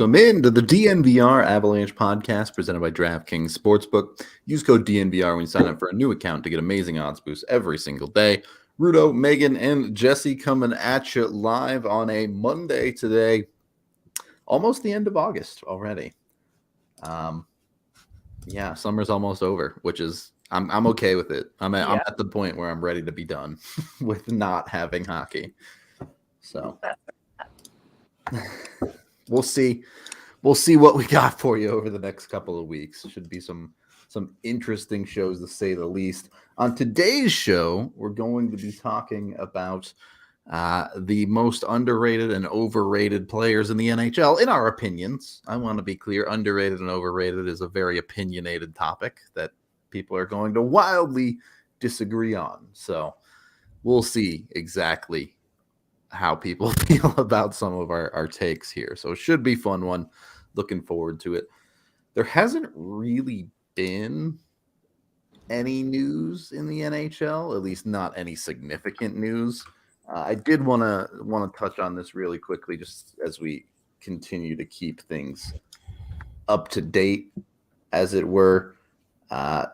Welcome into the DNVR Avalanche podcast presented by DraftKings Sportsbook. Use code DNVR when you sign up for a new account to get amazing odds boosts every single day. Rudo, Meghan, and Jesse coming at you live on a Monday today. Almost the end of August already. Yeah, summer's almost over, which is I'm okay with it. I'm at the point where I'm ready to be done with not having hockey. So we'll see what we got for you over the next couple of weeks. Should be some interesting shows, to say the least. On today's show, we're going to be talking about the most underrated and overrated players in the NHL, in our opinions. I want to be clear, underrated and overrated is a very opinionated topic that people are going to wildly disagree on. So we'll see exactly how people feel about some of our takes here. So it should be a fun one. Looking forward to it. There hasn't really been any news in the NHL, at least not any significant news. I did want to touch on this really quickly, just as we continue to keep things up to date, as it were.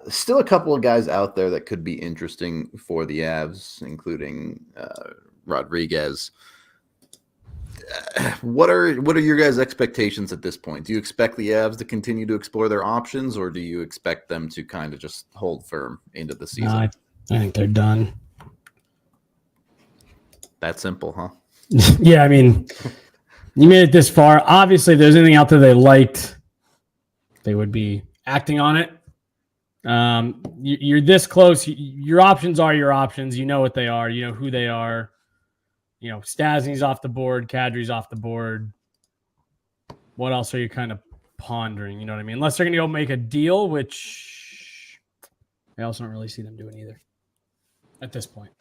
Still a couple of guys out there that could be interesting for the Avs, including Rodriguez. What are your guys' expectations at this point? Do you expect the Avs to continue to explore their options, or do you expect them to kind of just hold firm into the season? I think they're done. That simple, huh? Yeah, I mean, you made it this far. Obviously, if there's anything out there they liked, they would be acting on it. You're this close. Your options are your options. You know what they are. You know who they are. You know, Stastny's off the board. Kadri's off the board. What else are you kind of pondering? You know what I mean? Unless they're going to go make a deal, which I also don't really see them doing either at this point.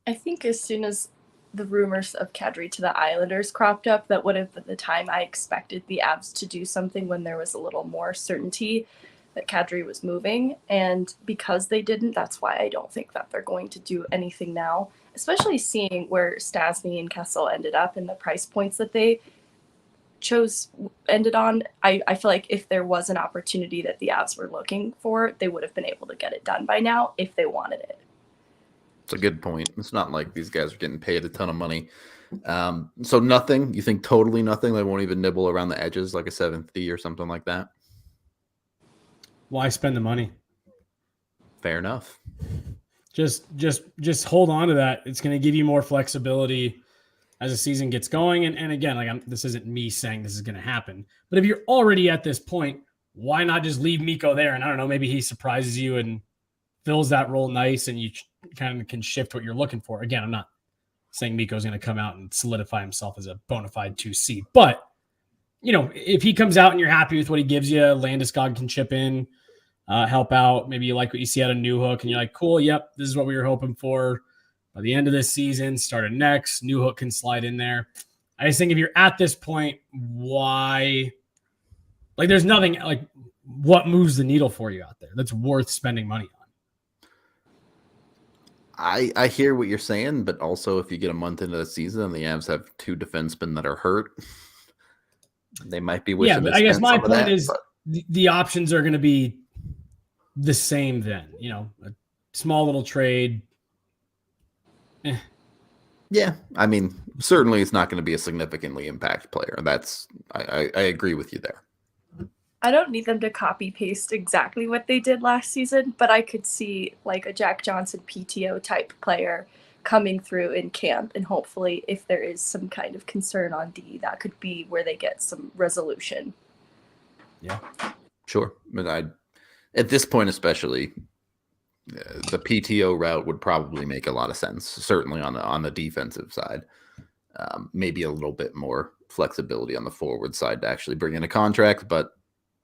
I think as soon as the rumors of Kadri to the Islanders cropped up, that would have been the time I expected the Avs to do something, when there was a little more certainty that Kadri was moving. And because they didn't, that's why I don't think that they're going to do anything now, especially seeing where Stastny and Kessel ended up and the price points that they ended on. I feel like if there was an opportunity that the Avs were looking for, they would have been able to get it done by now if they wanted it. It's a good point. It's not like these guys are getting paid a ton of money. So nothing, you think totally nothing? They won't even nibble around the edges like a 7th D or something like that? Why spend the money? Fair enough. Just hold on to that. It's going to give you more flexibility as the season gets going. And again, this isn't me saying this is going to happen, but if you're already at this point, why not just leave Mikko there? And I don't know, maybe he surprises you and fills that role nice, and you kind of can shift what you're looking for. Again, I'm not saying Mikko's going to come out and solidify himself as a bona fide 2C, but you know, if he comes out and you're happy with what he gives you, Landeskog can chip in, help out. Maybe you like what you see out of Newhook and you're like, cool, yep, this is what we were hoping for. By the end of this season, start of next, Newhook can slide in there. I just think if you're at this point, why? Like, there's nothing, like, what moves the needle for you out there that's worth spending money on? I hear what you're saying, but also if you get a month into the season and the Avs have 2 defensemen that are hurt, they might be wishing. Yeah, but I guess my point is the options are going to be the same then. You know, a small little trade. Yeah, I mean, certainly it's not going to be a significantly impact player. That's I agree with you there. I don't need them to copy paste exactly what they did last season, but I could see like a Jack Johnson PTO type player coming through in camp, and hopefully if there is some kind of concern on D, that could be where they get some resolution. Yeah, sure. But at this point especially, the PTO route would probably make a lot of sense, certainly on the defensive side. Maybe a little bit more flexibility on the forward side to actually bring in a contract, but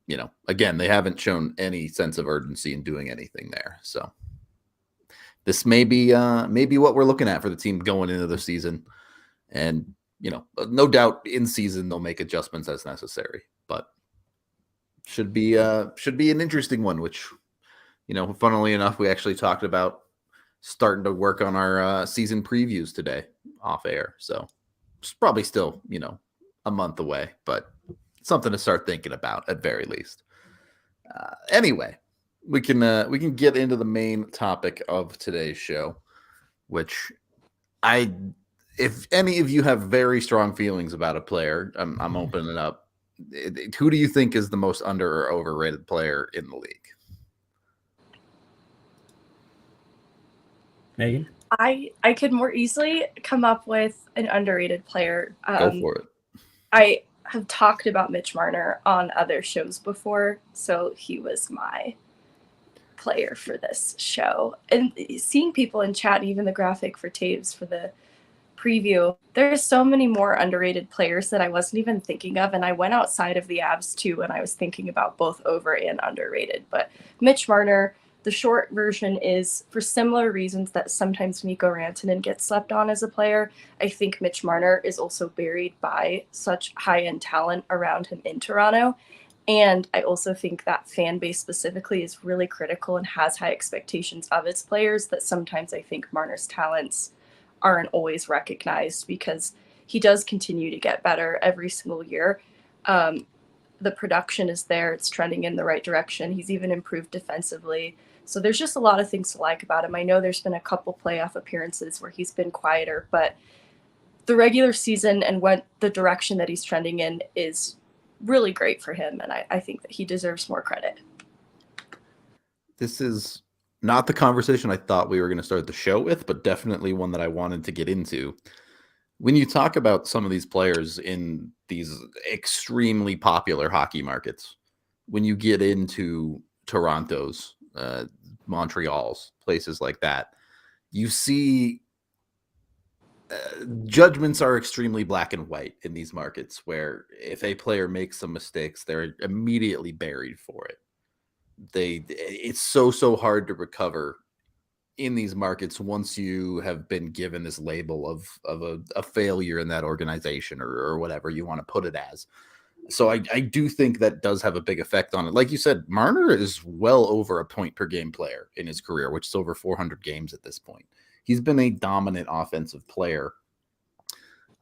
you know, again, they haven't shown any sense of urgency in doing anything there. So this may be what we're looking at for the team going into the season. And, you know, no doubt in season they'll make adjustments as necessary, but should be an interesting one, which, you know, funnily enough, we actually talked about starting to work on our season previews today off air. So it's probably still, you know, a month away, but something to start thinking about at very least. Anyway, we can get into the main topic of today's show, which if any of you have very strong feelings about a player, I'm opening it up. Who do you think is the most under or overrated player in the league? Megan? I could more easily come up with an underrated player. Go for it. I have talked about Mitch Marner on other shows before, so he was my player for this show. And seeing people in chat, even the graphic for Taves for the preview, there's so many more underrated players that I wasn't even thinking of, and I went outside of the Avs too, and I was thinking about both over and underrated. But Mitch Marner, the short version is, for similar reasons that sometimes Mikko Rantanen gets slept on as a player, I think Mitch Marner is also buried by such high-end talent around him in Toronto. And I also think that fan base specifically is really critical and has high expectations of its players, that sometimes I think Marner's talents aren't always recognized, because he does continue to get better every single year. The production is there. It's trending in the right direction. He's even improved defensively. So there's just a lot of things to like about him. I know there's been a couple playoff appearances where he's been quieter, but the regular season and what the direction that he's trending in is really great for him. And I think that he deserves more credit. This is not the conversation I thought we were going to start the show with, but definitely one that I wanted to get into. When you talk about some of these players in these extremely popular hockey markets, when you get into Toronto's, Montreal's, places like that, you see judgments are extremely black and white in these markets, where if a player makes some mistakes, they're immediately buried for it. It's so hard to recover in these markets once you have been given this label of a failure in that organization, or whatever you want to put it as. So I do think that does have a big effect on it. Like you said, Marner is well over a point per game player in his career, which is over 400 games at this point. He's been a dominant offensive player.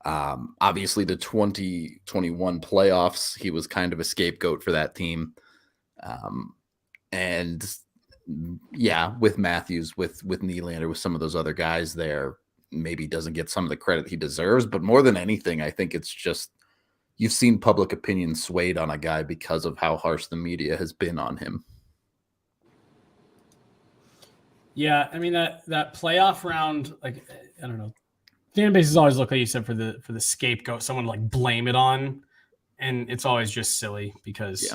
Obviously, the 2021 playoffs, he was kind of a scapegoat for that team. And yeah, with Matthews, with Nylander, with some of those other guys there, maybe doesn't get some of the credit he deserves. But more than anything, I think it's just you've seen public opinion swayed on a guy because of how harsh the media has been on him. Yeah, I mean that playoff round, like, I don't know, fan bases always look, like you said, for the scapegoat, someone to like blame it on, and it's always just silly because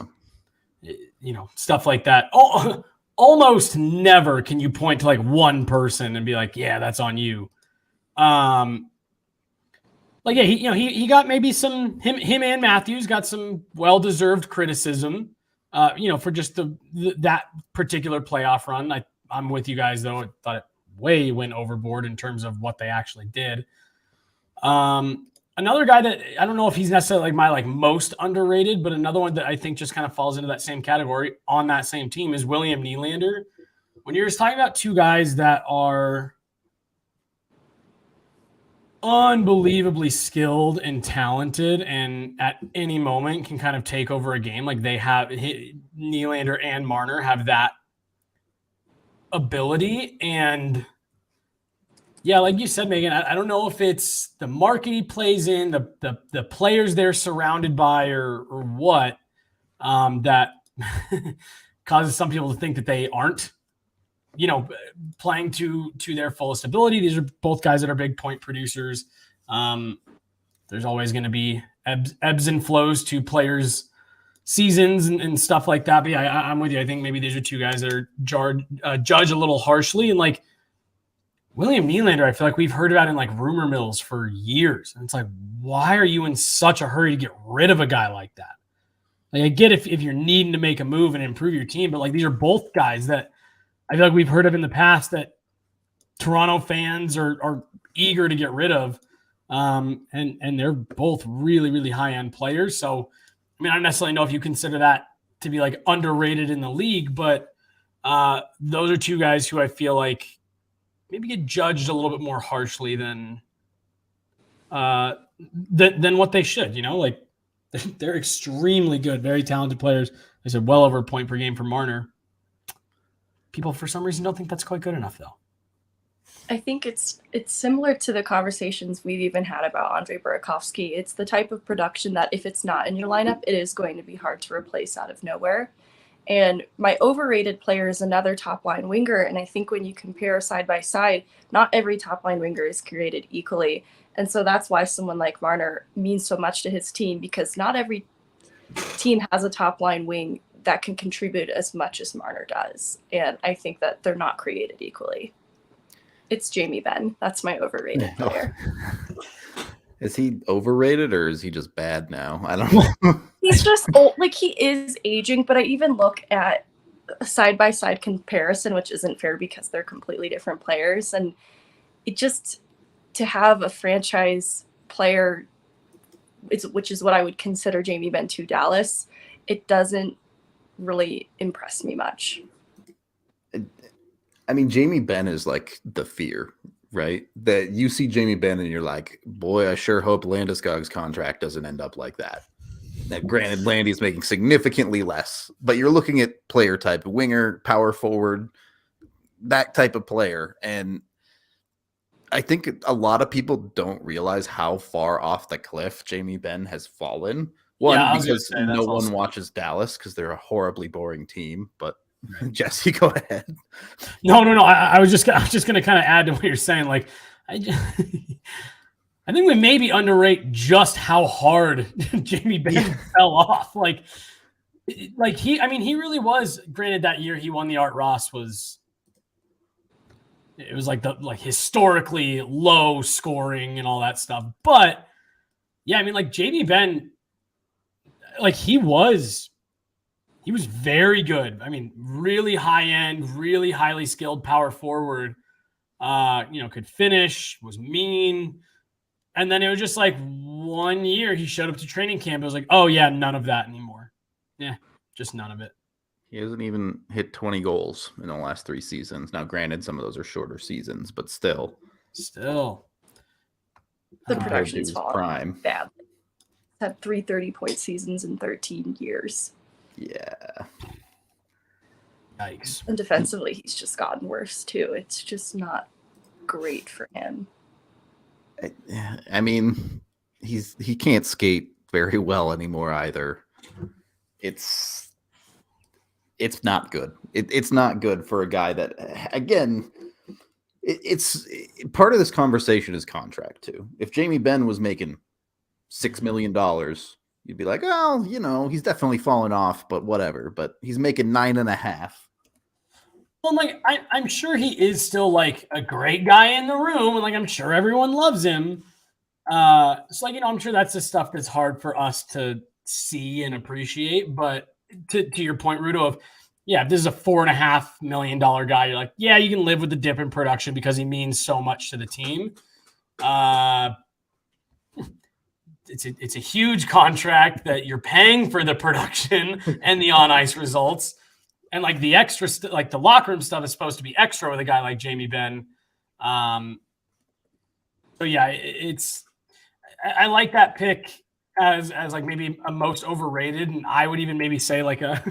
stuff like that. Oh, almost never can you point to like one person and be like, yeah, that's on you. Like, yeah, he got maybe some, him and Matthews got some well-deserved criticism, for just that particular playoff run. I'm with you guys, though. I thought it way went overboard in terms of what they actually did. Another guy that I don't know if he's necessarily like my most underrated, but another one that I think just kind of falls into that same category on that same team is William Nylander. When you're just talking about two guys that are unbelievably skilled and talented, and at any moment can kind of take over a game, like they have, Nylander and Marner have that ability. And yeah, like you said, Megan, I don't know if it's the market he plays in, the players they're surrounded by, or what, that causes some people to think that they aren't, playing to their fullest ability. These are both guys that are big point producers. There's always going to be ebbs and flows to players' seasons and stuff like that. But yeah, I'm with you. I think maybe these are two guys that are judged a little harshly. And like William Nylander, I feel like we've heard about in like rumor mills for years. And it's like, why are you in such a hurry to get rid of a guy like that? Like, I get if you're needing to make a move and improve your team, but like these are both guys that I feel like we've heard of in the past that Toronto fans are eager to get rid of. And they're both really, really high-end players. So, I mean, I don't necessarily know if you consider that to be like underrated in the league, but those are two guys who I feel like maybe get judged a little bit more harshly than than what they should. Like they're extremely good, very talented players. I said well over a point per game for Marner. People, for some reason, don't think that's quite good enough, though. I think it's similar to the conversations we've even had about Andre Burakovsky. It's the type of production that if it's not in your lineup, it is going to be hard to replace out of nowhere. And my overrated player is another top-line winger, and I think when you compare side by side, not every top-line winger is created equally. And so that's why someone like Marner means so much to his team, because not every team has a top-line wing that can contribute as much as Marner does. And I think that they're not created equally. It's Jamie Benn. That's my overrated player. Is he overrated or is he just bad now? I don't know. He's just old. Like, he is aging, but I even look at a side-by-side comparison, which isn't fair because they're completely different players. And it just, to have a franchise player, which is what I would consider Jamie Benn to Dallas, it doesn't really impress me much. I mean, Jamie Benn is like the fear, right? That you see Jamie Benn and you're like, boy, I sure hope Landeskog's contract doesn't end up like that. Now, granted, Landy's making significantly less, but you're looking at player type, winger, power forward, that type of player. And I think a lot of people don't realize how far off the cliff Jamie Benn has fallen. One, because no one watches Dallas because they're a horribly boring team, but Jesse, go ahead. No. I was just going to kind of add to what you're saying. Like, I think we maybe underrate just how hard Jamie Benn fell off. Like he really was. Granted, that year he won the Art Ross was historically low scoring and all that stuff. But yeah, I mean, like Jamie Benn, like he was very good. I mean, really high end, really highly skilled power forward. Could finish, was mean. And then it was just like 1 year he showed up to training camp. It was like, oh yeah, none of that anymore. Yeah, just none of it. He hasn't even hit 20 goals in the last 3 seasons. Now, granted, some of those are shorter seasons, but still. The production's fallen bad. Had 3 30-point seasons in 13 years. Yeah. Yikes. And defensively, he's just gotten worse, too. It's just not great for him. I mean, he can't skate very well anymore either. It's not good. It's not good for a guy that, again, it's part of this conversation is contract, too. If Jamie Benn was making $6 million, you'd be like, oh, he's definitely fallen off, but whatever. But he's making 9.5. Well, like I'm sure he is still like a great guy in the room, and like I'm sure everyone loves him. So like I'm sure that's the stuff that's hard for us to see and appreciate. But to your point, Rudo, if this is a $4.5 million guy, you're like, yeah, you can live with the dip in production because he means so much to the team. It's a huge contract that you're paying for the production and the on ice results, and like the extra, like the locker room stuff is supposed to be extra with a guy like Jamie Benn. So yeah, I like that pick as like maybe a most overrated, and I would even maybe say like a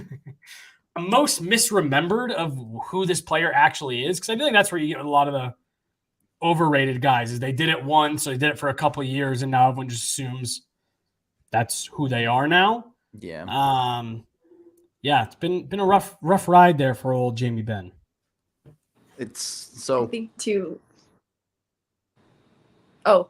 most misremembered of who this player actually is, because I feel like that's where you get a lot of the overrated guys is they did it once, so they did it for a couple of years, and now everyone just assumes that's who they are now. Yeah. It's been a rough ride there for old Jamie Benn. It's so I think too. Oh,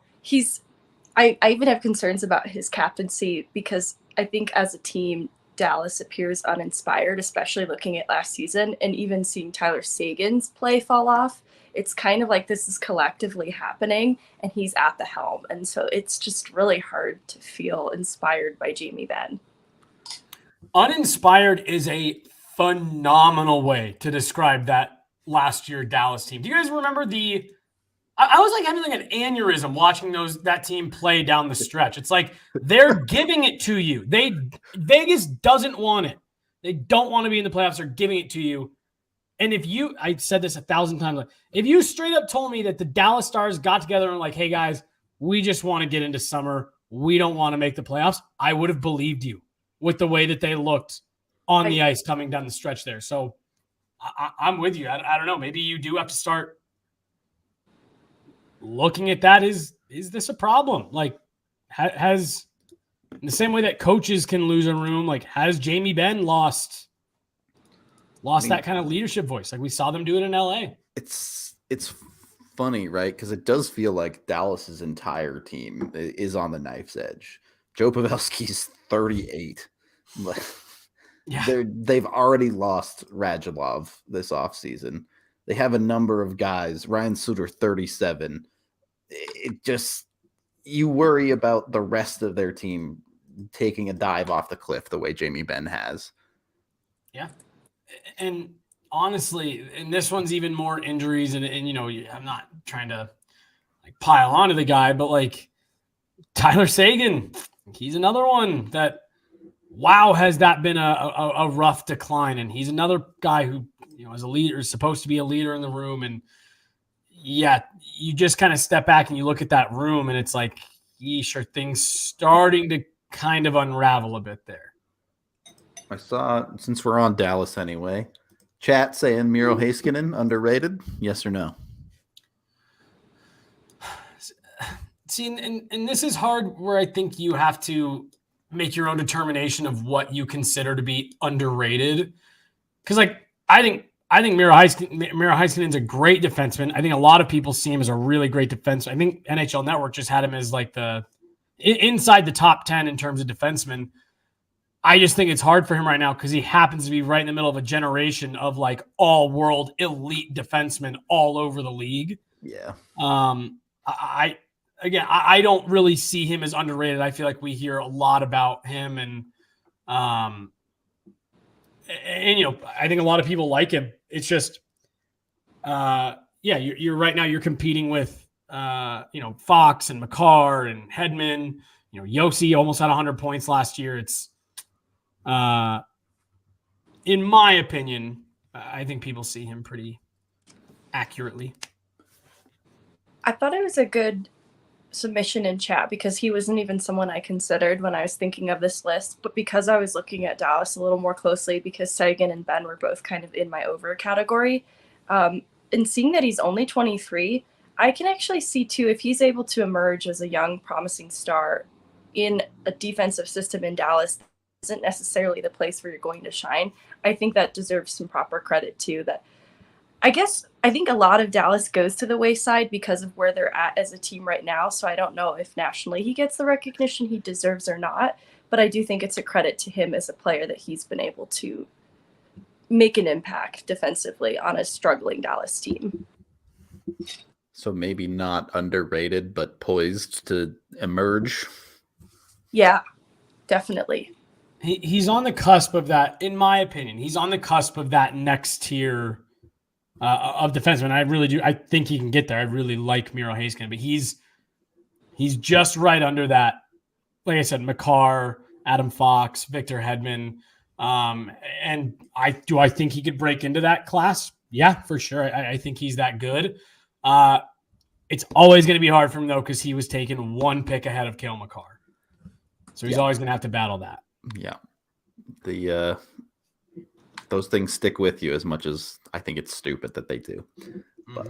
I even have concerns about his captaincy because I think as a team, Dallas appears uninspired, especially looking at last season and even seeing Tyler Sagan's play fall off. It's kind of like this is collectively happening and he's at the helm. And so it's just really hard to feel inspired by Jamie Benn. Uninspired is a phenomenal way to describe that last year Dallas team. Do you guys remember I was like having like an aneurysm watching that team play down the stretch. It's like they're giving it to you. Vegas doesn't want it. They don't want to be in the playoffs. They're giving it to you. And I said this 1,000 times, if you straight up told me that the Dallas Stars got together and like, hey guys, we just want to get into summer. We don't want to make the playoffs. I would have believed you with the way that they looked on the ice coming down the stretch there. So I'm with you. I don't know. Maybe you do have to start looking at that. Is this a problem? Like, has in the same way that coaches can lose a room, like has Jamie Benn lost that kind of leadership voice? Like we saw them do it in LA. It's funny, right? Because it does feel like Dallas's entire team is on the knife's edge. Joe Pavelski's 38. Yeah. They've already lost Radulov this offseason. They have a number of guys. Ryan Suter, 37. It just, you worry about the rest of their team taking a dive off the cliff the way Jamie Benn has. Yeah. And honestly, and this one's even more injuries. And you know, I'm not trying to like pile onto the guy, but like Tyler Seguin, he's another one that, wow, has that been a rough decline. And he's another guy who, you know, as a leader is supposed to be a leader in the room. And yeah, you just kind of step back and you look at that room and it's like, yeesh, are things starting to kind of unravel a bit there. I saw, since we're on Dallas anyway, chat saying Miro Heiskanen underrated. Yes or no? See, and this is hard where I think you have to make your own determination of what you consider to be underrated. Because, like, I think Miro Heiskanen's a great defenseman. I think a lot of people see him as a really great defenseman. I think NHL Network just had him as like the inside the top 10 in terms of defensemen. I just think it's hard for him right now because he happens to be right in the middle of a generation of like all world elite defensemen all over the league. Yeah. I don't really see him as underrated. I feel like we hear a lot about him and you know, I think a lot of people like him. It's just, you're right now. You're competing with, you know, Fox and McCarr and Hedman. You know, Josi almost had 100 points last year. It's, in my opinion, I think people see him pretty accurately. I thought it was a good submission in chat because he wasn't even someone I considered when I was thinking of this list, but because I was looking at Dallas a little more closely because Seguin and Ben were both kind of in my over category, and seeing that he's only 23, I can actually see too, if he's able to emerge as a young promising star in a defensive system in Dallas isn't necessarily the place where you're going to shine. I think that deserves some proper credit too. That I think a lot of Dallas goes to the wayside because of where they're at as a team right now. So I don't know if nationally he gets the recognition he deserves or not, but I do think it's a credit to him as a player that he's been able to make an impact defensively on a struggling Dallas team. So maybe not underrated, but poised to emerge. Yeah, definitely. He's on the cusp of that, in my opinion. He's on the cusp of that next tier of defensemen. I really do. I think he can get there. I really like Miro Heiskanen, but he's just right under that. Like I said, McCarr, Adam Fox, Victor Hedman. And I think he could break into that class? Yeah, for sure. I think he's that good. It's always going to be hard for him, though, because he was taken one pick ahead of Cale Makar. So he's always going to have to battle that. Yeah. Those things stick with you as much as I think it's stupid that they do. But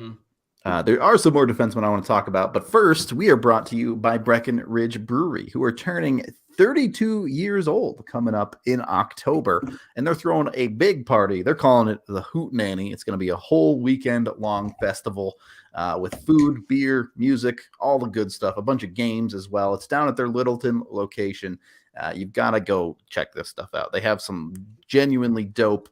there are some more defensemen I want to talk about. But first, we are brought to you by Breckenridge Brewery, who are turning 32 years old coming up in October. And they're throwing a big party. They're calling it the Hootenanny. It's going to be a whole weekend-long festival with food, beer, music, all the good stuff, a bunch of games as well. It's down at their Littleton location. You've got to go check this stuff out. They have some genuinely dope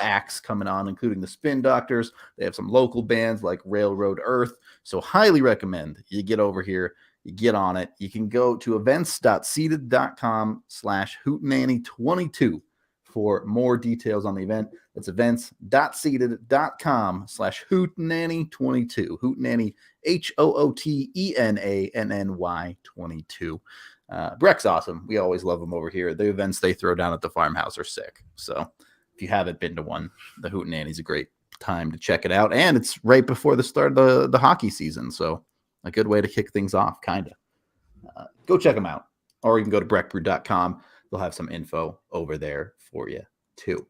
acts coming on, including the Spin Doctors. They have some local bands like Railroad Earth. So highly recommend you get over here, you get on it. You can go to events.seated.com/hootenanny22 for more details on the event. That's events.seated.com/hootenanny22. Hootenanny, HOOTENANNY22. Breck's awesome. We always love them over here. The events they throw down at the farmhouse are sick. So if you haven't been to one, the Hootenanny is a great time to check it out. And it's right before the start of the hockey season. So a good way to kick things off, kind of. Go check them out. Or you can go to breckbrew.com. They'll have some info over there for you, too.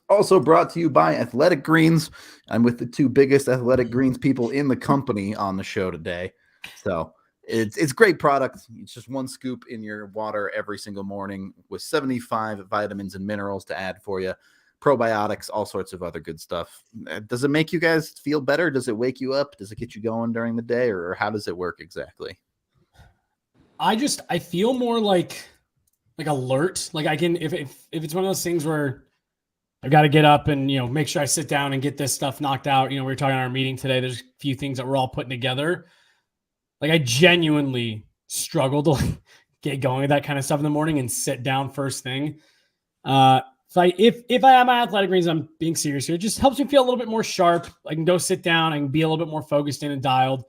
Also brought to you by Athletic Greens. I'm with the two biggest Athletic Greens people in the company on the show today. So it's great product. It's just one scoop in your water every single morning with 75 vitamins and minerals to add for you. Probiotics, all sorts of other good stuff. Does it make you guys feel better? Does it wake you up? Does it get you going during the day? Or how does it work exactly? I feel more like alert. Like I can, if it's one of those things where I've got to get up and, make sure I sit down and get this stuff knocked out. We were talking in our meeting today. There's a few things that we're all putting together. Like I genuinely struggle to get going with that kind of stuff in the morning and sit down first thing. So if I have my Athletic Greens, I'm being serious here. It just helps me feel a little bit more sharp. I can go sit down. I can be a little bit more focused in and dialed.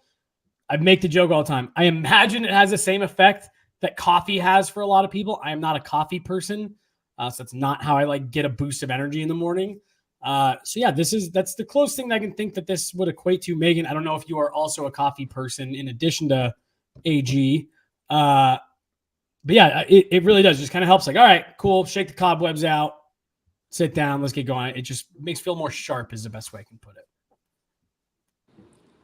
I make the joke all the time. I imagine it has the same effect that coffee has for a lot of people. I am not a coffee person. So that's not how I get a boost of energy in the morning. So yeah, that's the closest thing that I can think that this would equate to. Megan, I don't know if you are also a coffee person in addition to AG. But yeah, it really does. Just kind of helps. All right, cool. Shake the cobwebs out. Sit down. Let's get going. It just makes me feel more sharp is the best way I can put it.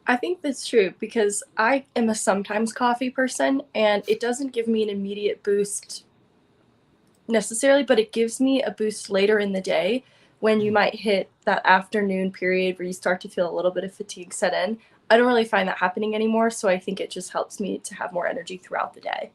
I think that's true because I am a sometimes coffee person and it doesn't give me an immediate boost necessarily, but it gives me a boost later in the day when you might hit that afternoon period where you start to feel a little bit of fatigue set in. I don't really find that happening anymore, so I think it just helps me to have more energy throughout the day.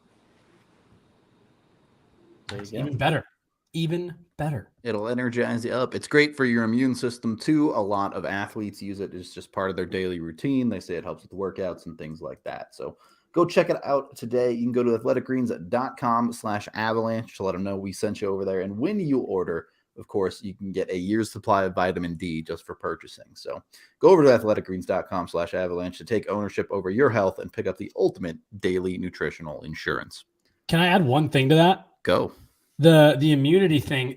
Even better. It'll energize you up. It's great for your immune system too. A lot of athletes use it as just part of their daily routine. They say it helps with workouts and things like that. So go check it out today. You can go to athleticgreens.com/avalanche to let them know we sent you over there. And when you order, of course, you can get a year's supply of vitamin D just for purchasing. So go over to athleticgreens.com/avalanche to take ownership over your health and pick up the ultimate daily nutritional insurance. Can I add one thing to that? Go. The immunity thing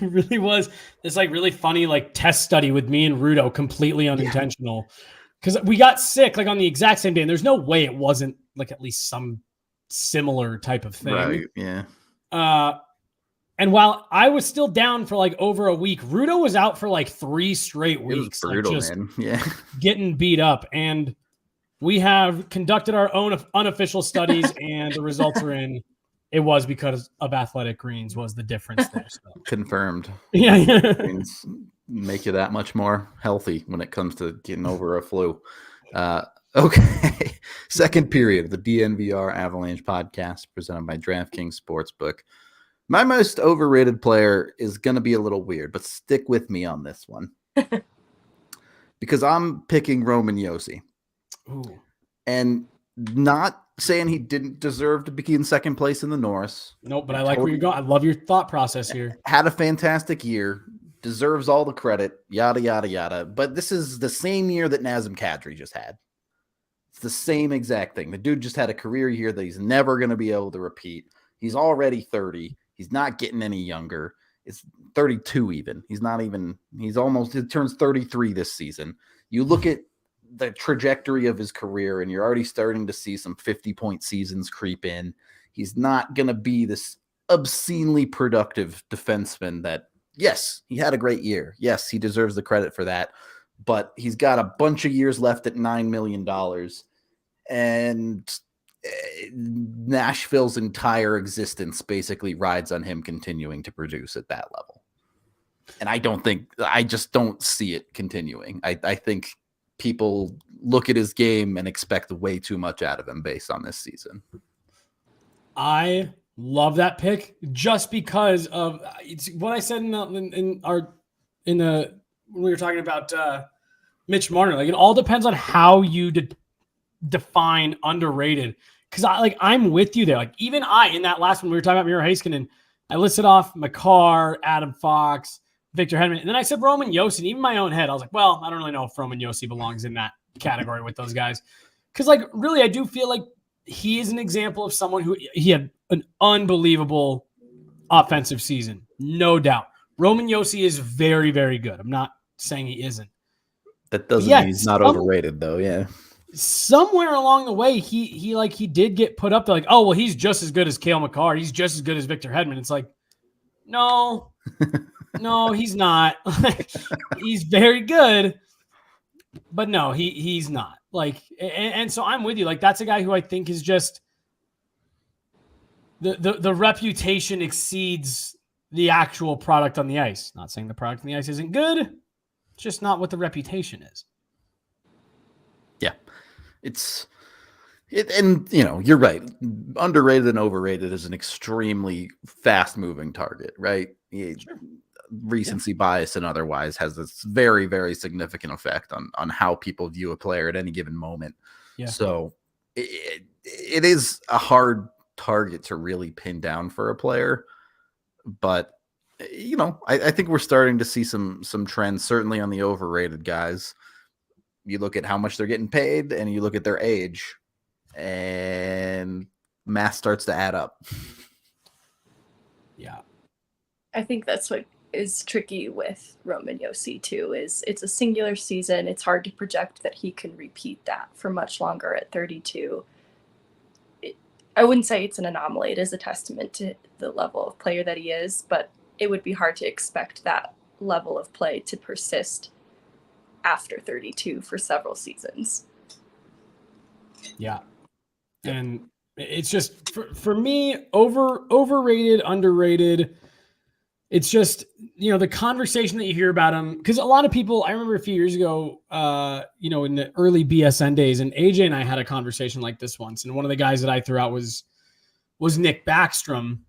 really was this really funny test study with me and Rudo, completely unintentional. Because we got sick on the exact same day, and there's no way it wasn't at least some similar type of thing. Right, yeah. And while I was still down for over a week, Rudo was out for 3 straight weeks. It was brutal, man. Yeah. Getting beat up. And we have conducted our own unofficial studies, and the results are in. It was because of Athletic Greens was the difference there. So. Confirmed. Yeah. Greens make you that much more healthy when it comes to getting over a flu. Okay. Second period of the DNVR Avalanche podcast presented by DraftKings Sportsbook. My most overrated player is going to be a little weird, but stick with me on this one. Because I'm picking Roman Josi. Ooh. And not saying he didn't deserve to be in second place in the Norris. Nope, but I like where you're going. I love your thought process here. Had a fantastic year. Deserves all the credit. Yada, yada, yada. But this is the same year that Nazem Kadri just had. It's the same exact thing. The dude just had a career year that he's never going to be able to repeat. He's already 30. He's not getting any younger. It's 32 even. He turns 33 this season. You look at the trajectory of his career and you're already starting to see some 50-point seasons creep in. He's not going to be this obscenely productive defenseman that, yes, he had a great year. Yes, he deserves the credit for that. But he's got a bunch of years left at $9 million. And Nashville's entire existence basically rides on him continuing to produce at that level. And I just don't see it continuing. I think people look at his game and expect way too much out of him based on this season. I love that pick just because of it's what I said when we were talking about Mitch Marner. It all depends on how you define underrated. Because I'm with you there. Even in that last one we were talking about Miro Heiskanen, I listed off McCarr, Adam Fox, Victor Hedman, and then I said Roman Josi. And even in my own head, I was like, well, I don't really know if Roman Josi belongs in that category with those guys. Because really, I do feel like he is an example of someone who he had an unbelievable offensive season, no doubt. Roman Josi is very, very good. I'm not saying he isn't. That doesn't mean he's not overrated, though. Yeah. somewhere along the way, he did get put up there like, oh, well, he's just as good as Cale Makar. He's just as good as Victor Hedman. It's like, no, he's not. He's very good, but no, he's not. Like, and so I'm with you. Like, that's a guy who I think is just the reputation exceeds the actual product on the ice. Not saying the product on the ice isn't good. It's just not what the reputation is. Yeah. And you're right. Underrated and overrated is an extremely fast moving target, right? Sure. Recency bias and otherwise has this very, very significant effect on how people view a player at any given moment. Yeah. So it is a hard target to really pin down for a player, but I think we're starting to see some trends, certainly on the overrated guys. You look at how much they're getting paid and you look at their age, and math starts to add up. Yeah. I think that's what is tricky with Roman Josi too, is it's a singular season. It's hard to project that he can repeat that for much longer at 32. I wouldn't say it's an anomaly. It is a testament to the level of player that he is, but it would be hard to expect that level of play to persist after 32 for several seasons. Yeah. And it's just for me, overrated, underrated. It's just, the conversation that you hear about him, because a lot of people, I remember a few years ago, in the early BSN days, and AJ and I had a conversation like this once. And one of the guys that I threw out was Nick Backstrom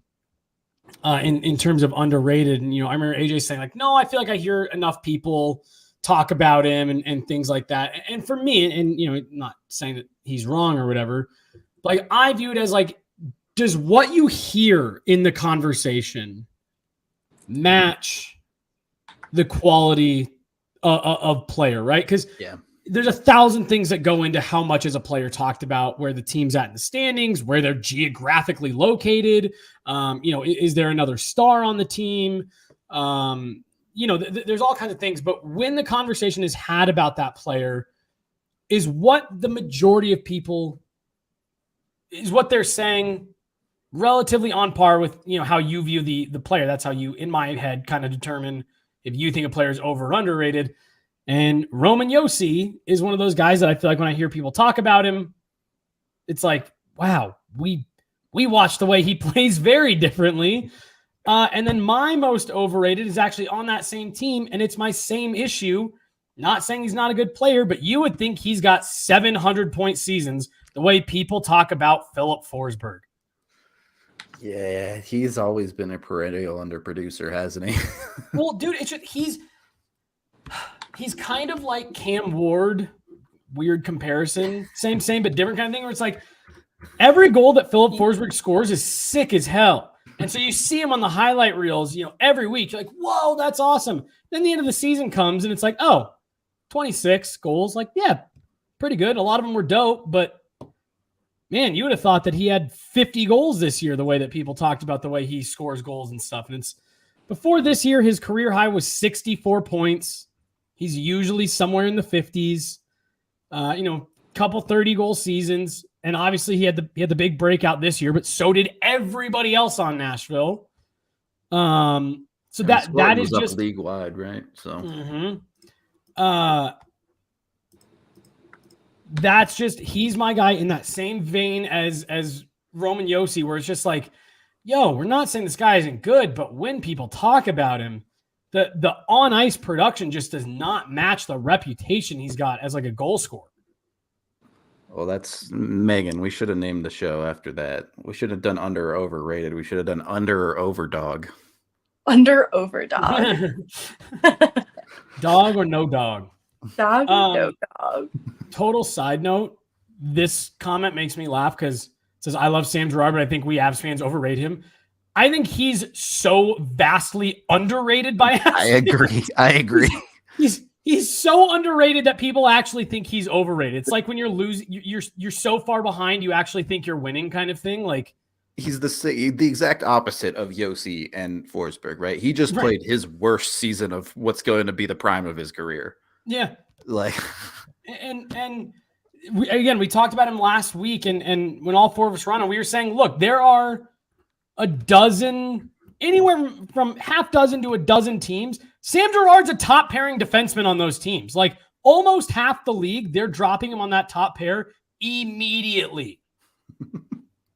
in terms of underrated. And, I remember AJ saying like, no, I feel like I hear enough people talk about him and things like that. And for me, and, not saying that he's wrong or whatever, but like, I view it as like, does what you hear in the conversation match the quality of player, right? Because there's 1,000 things that go into how much is a player talked about, where the team's at in the standings, where they're geographically located. Is there another star on the team? There's all kinds of things. But when the conversation is had about that player, is what the majority of people is what they're saying relatively on par with, how you view the player. That's how you, in my head, kind of determine if you think a player is over or underrated. And Roman Josi is one of those guys that I feel like when I hear people talk about him, it's like, wow, we watch the way he plays very differently. And then my most overrated is actually on that same team, and it's my same issue. Not saying he's not a good player, but you would think he's got 700-point seasons the way people talk about Philip Forsberg. Yeah, he's always been a perennial underproducer, hasn't he? Well, dude, it's just, he's kind of like Cam Ward, weird comparison, same, but different kind of thing, where it's like every goal that Philip Forsberg scores is sick as hell. And so you see him on the highlight reels, every week. You're like, whoa, that's awesome. Then the end of the season comes and it's like, oh, 26 goals. Like, yeah, pretty good. A lot of them were dope, but man, you would have thought that he had 50 goals this year, the way that people talked about the way he scores goals and stuff. And it's before this year, his career high was 64 points. He's usually somewhere in the 50s, couple 30-goal seasons. And obviously he had the big breakout this year, but so did everybody else on Nashville. So that is just league wide, right? So that's just, he's my guy in that same vein as Roman Josi, where it's just like, yo, we're not saying this guy isn't good, but when people talk about him, the on ice production just does not match the reputation he's got as like a goal scorer. Well, that's Megan. We should have named the show after that. We should have done under or overrated. We should have done under or over dog. Under over dog. Dog or no dog? Dog or no dog. Total side note, this comment makes me laugh because it says, I love Sam Girard, but I think we Avs fans overrate him. I think he's so vastly underrated by us. I agree. He's so underrated that people actually think he's overrated. It's like when you're losing, you're so far behind, you actually think you're winning, kind of thing. Like, he's the exact opposite of Josi and Forsberg, right? He just played his worst season of what's going to be the prime of his career. Yeah. Like, and we talked about him last week, and when all four of us were on, we were saying, look, there are a dozen, anywhere from half dozen to a dozen teams. Sam Girard's a top pairing defenseman on those teams. Like almost half the league, they're dropping him on that top pair immediately.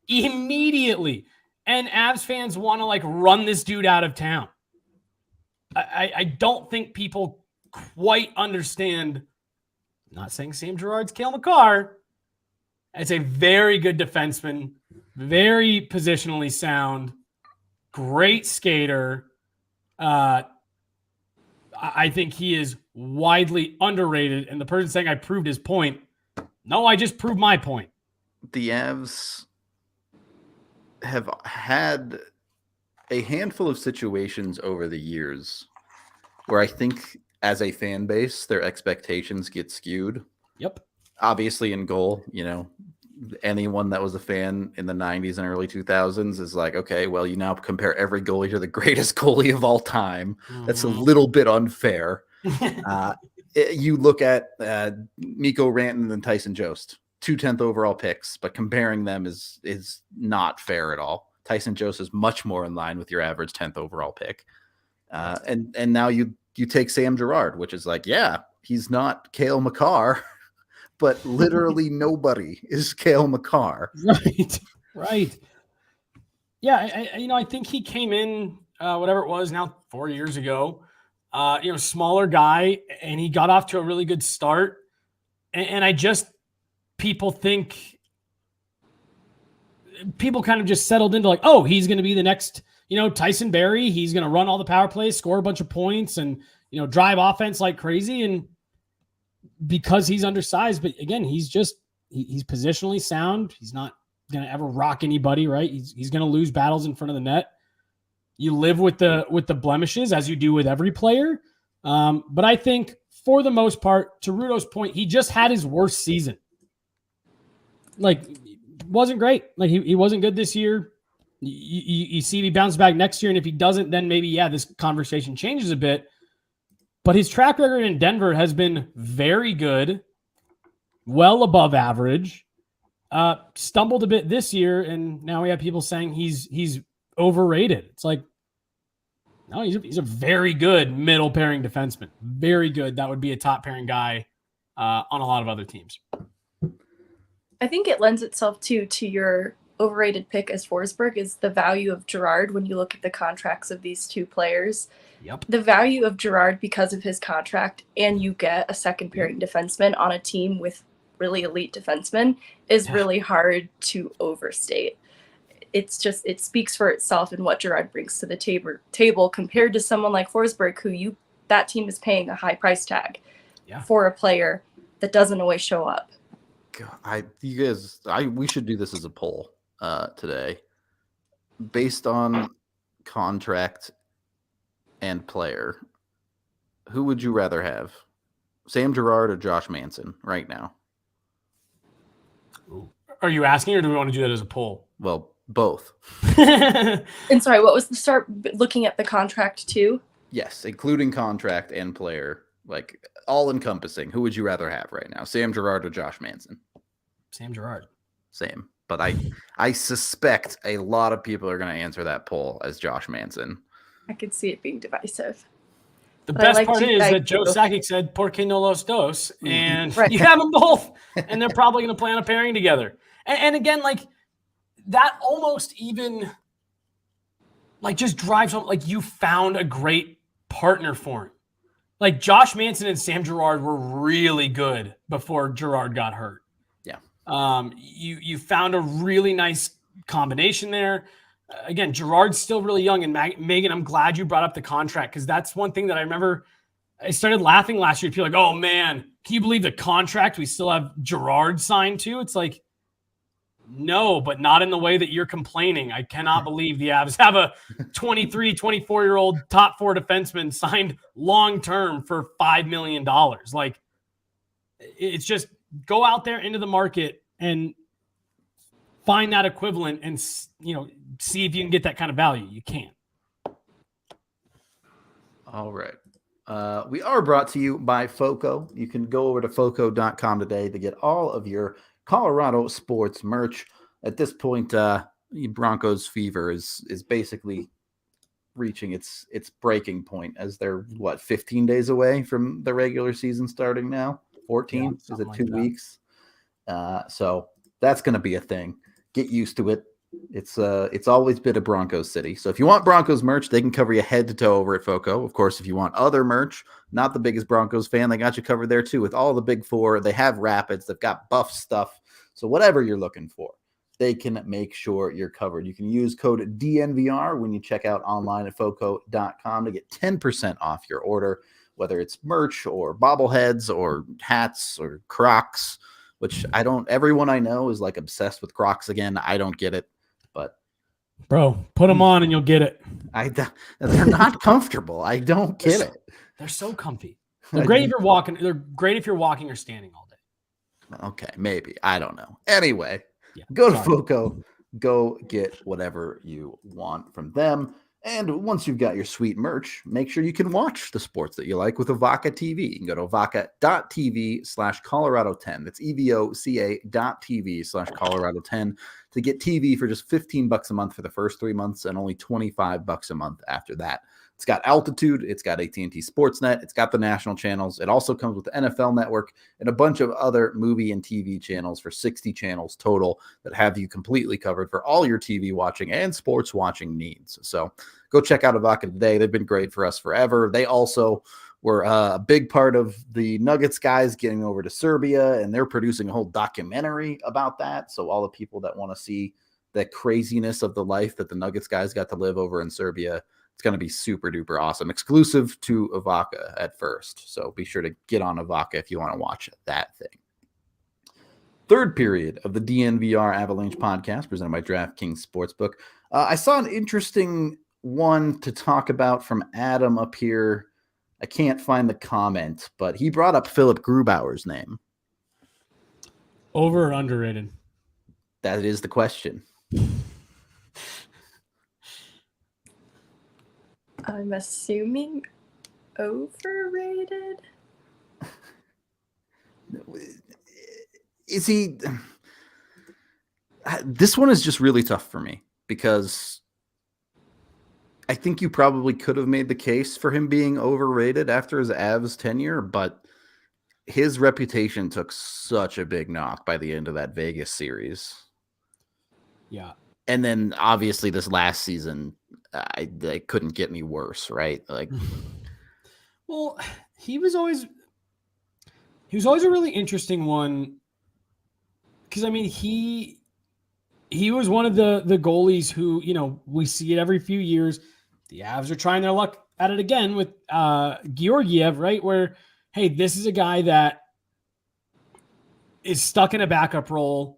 Immediately. And Avs fans want to like run this dude out of town. I don't think people quite understand. I'm not saying Sam Girard's Cale Makar. It's a very good defenseman, very positionally sound, great skater. I think he is widely underrated. And the person saying I proved his point, no, I just proved my point. The Avs have had a handful of situations over the years where I think as a fan base, their expectations get skewed. Yep. Obviously in goal, anyone that was a fan in the 90s and early 2000s is like, okay, well, you now compare every goalie to the greatest goalie of all time. That's a little bit unfair. You look at Mikko Rantanen and Tyson Jost, 2 10th overall picks, but comparing them is not fair at all. Tyson Jost is much more in line with your average 10th overall pick. And now you take Sam Girard, which is like, yeah, he's not Cale Makar, but literally nobody is Cale Makar. Right. Yeah, I think he came in, whatever it was now, 4 years ago, smaller guy, and he got off to a really good start. And people kind of just settled into like, oh, he's going to be the next, Tyson Barrie. He's going to run all the power plays, score a bunch of points, and, drive offense like crazy. And because he's undersized, but again, he's positionally sound. He's not going to ever rock anybody, right? He's going to lose battles in front of the net. You live with the blemishes as you do with every player. But I think for the most part, to Rudo's point, he just had his worst season. Like, wasn't great. Like he wasn't good this year. You see if he bounces back next year, and if he doesn't, then maybe, this conversation changes a bit. But his track record in Denver has been very good, well above average. Stumbled a bit this year, and now we have people saying he's overrated. It's like, no, he's a very good middle pairing defenseman. Very good. That would be a top pairing guy on a lot of other teams. I think it lends itself to your overrated pick as Forsberg is the value of Girard when you look at the contracts of these two players. Yep. The value of Girard because of his contract, and you get a second pairing defenseman on a team with really elite defensemen, is really hard to overstate. It speaks for itself and what Girard brings to the table compared to someone like Forsberg, who that team is paying a high price tag for a player that doesn't always show up. We should do this as a poll today, based on contract and player. Who would you rather have, Sam Girard or Josh Manson right now? Are you asking, or do we want to do that as a poll? Well, both. And sorry, what was the start looking at the contract too? Yes, including contract and player, like all encompassing. Who would you rather have right now, Sam Girard or Josh Manson? Sam Girard. Same. But I suspect a lot of people are going to answer that poll as Josh Manson. I could see it being divisive. The best part is that Joe Sakic said, "Por qué no los dos?" And you have them both, and they're probably going to plan a pairing together. And again, like that almost even like just drives home, like you found a great partner for him. Like Josh Manson and Sam Girard were really good before Girard got hurt. Yeah. You found a really nice combination there. Again, Girard's still really young, and Megan, I'm glad you brought up the contract, because that's one thing that I remember. I started laughing last year. People like, "Oh man, can you believe the contract we still have Girard signed to?" It's like, no, but not in the way that you're complaining. I cannot believe the Avs have a 23, 24-year-old top four defenseman signed long-term for $5 million. Like, it's just go out there into the market and find that equivalent and, see if you can get that kind of value. You can't. All right. We are brought to you by FOCO. You can go over to FOCO.com today to get all of your Colorado sports merch. At this point, Broncos fever is basically reaching its breaking point, as they're 15 days away from the regular season starting now. 14 is it 2 weeks? So that's going to be a thing. Get used to it. It's always been a Broncos city. So if you want Broncos merch, they can cover you head to toe over at FOCO. Of course, if you want other merch, not the biggest Broncos fan, they got you covered there too with all the big four. They have Rapids, they've got Buff stuff. So whatever you're looking for, they can make sure you're covered. You can use code DNVR when you check out online at FOCO.com to get 10% off your order, whether it's merch or bobbleheads or hats or Crocs, which everyone I know is like obsessed with Crocs again. I don't get it. But bro, put them on and you'll get it. They're not comfortable. I don't get it. They're so comfy. They're great if you're walking. They're great if you're walking or standing all day. Okay, maybe. I don't know. Anyway, go to FOCO. Go get whatever you want from them. And once you've got your sweet merch, make sure you can watch the sports that you like with Avaca TV. You can go to avaca.tv/Colorado10. That's EVOCA.tv/Colorado10 to get TV for just $15 a month for the first 3 months and only $25 a month after that. It's got Altitude, it's got AT&T Sportsnet, it's got the national channels. It also comes with the NFL Network and a bunch of other movie and TV channels for 60 channels total that have you completely covered for all your TV watching and sports watching needs. So go check out Avaca today. They've been great for us forever. They also were a big part of the Nuggets guys getting over to Serbia, and they're producing a whole documentary about that. So all the people that want to see the craziness of the life that the Nuggets guys got to live over in Serbia, it's going to be super duper awesome. Exclusive to Avaca at first. So be sure to get on Avaca if you want to watch that thing. Third period of the DNVR Avalanche podcast presented by DraftKings Sportsbook. I saw an interesting one to talk about from Adam up here. I can't find the comment, but he brought up Philip Grubauer's name. Over or underrated? That is the question. I'm assuming overrated. Is he? This one is just really tough for me because I think you probably could have made the case for him being overrated after his Avs tenure, but his reputation took such a big knock by the end of that Vegas series. Yeah. And then obviously this last season, I couldn't get any worse, right? Like, well, he was always a really interesting one because I mean he was one of the goalies who, you know, we see it every few years. The Avs are trying their luck at it again with Georgiev, right? Where, hey, this is a guy that is stuck in a backup role.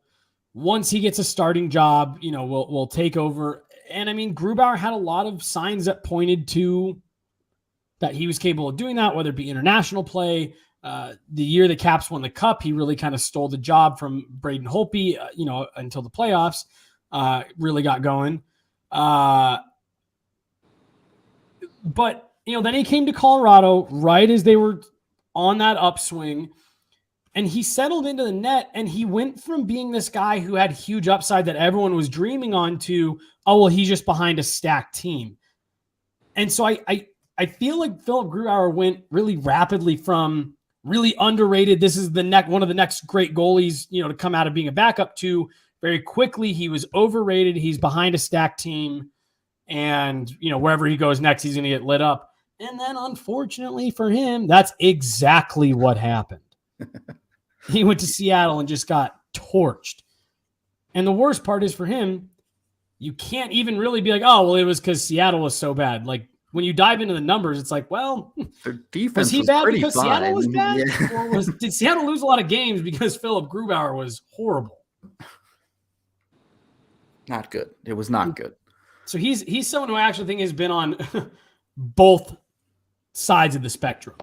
Once he gets a starting job, you know, we'll take over. And I mean, Grubauer had a lot of signs that pointed to that he was capable of doing that, whether it be international play. The year the Caps won the Cup, he really kind of stole the job from Braden Holtby, you know, until the playoffs really got going. But, you know, then he came to Colorado right as they were on that upswing. And he settled into the net, and he went from being this guy who had huge upside that everyone was dreaming on to, oh, well, he's just behind a stacked team. And so I feel like Philip Grubauer went really rapidly from really underrated, this is one of the next great goalies, you know, to come out of being a backup, to very quickly he was overrated. He's behind a stacked team, and, you know, wherever he goes next, he's going to get lit up. And then unfortunately for him, that's exactly what happened. He went to Seattle and just got torched. And the worst part is for him, you can't even really be like, oh, well, it was because Seattle was so bad. Like, when you dive into the numbers, it's like, well, their defense was he bad pretty because fine. Seattle was bad? Yeah. Or did Seattle lose a lot of games because Philip Grubauer was horrible? Not good. It was not good. So he's someone who I actually think has been on both sides of the spectrum.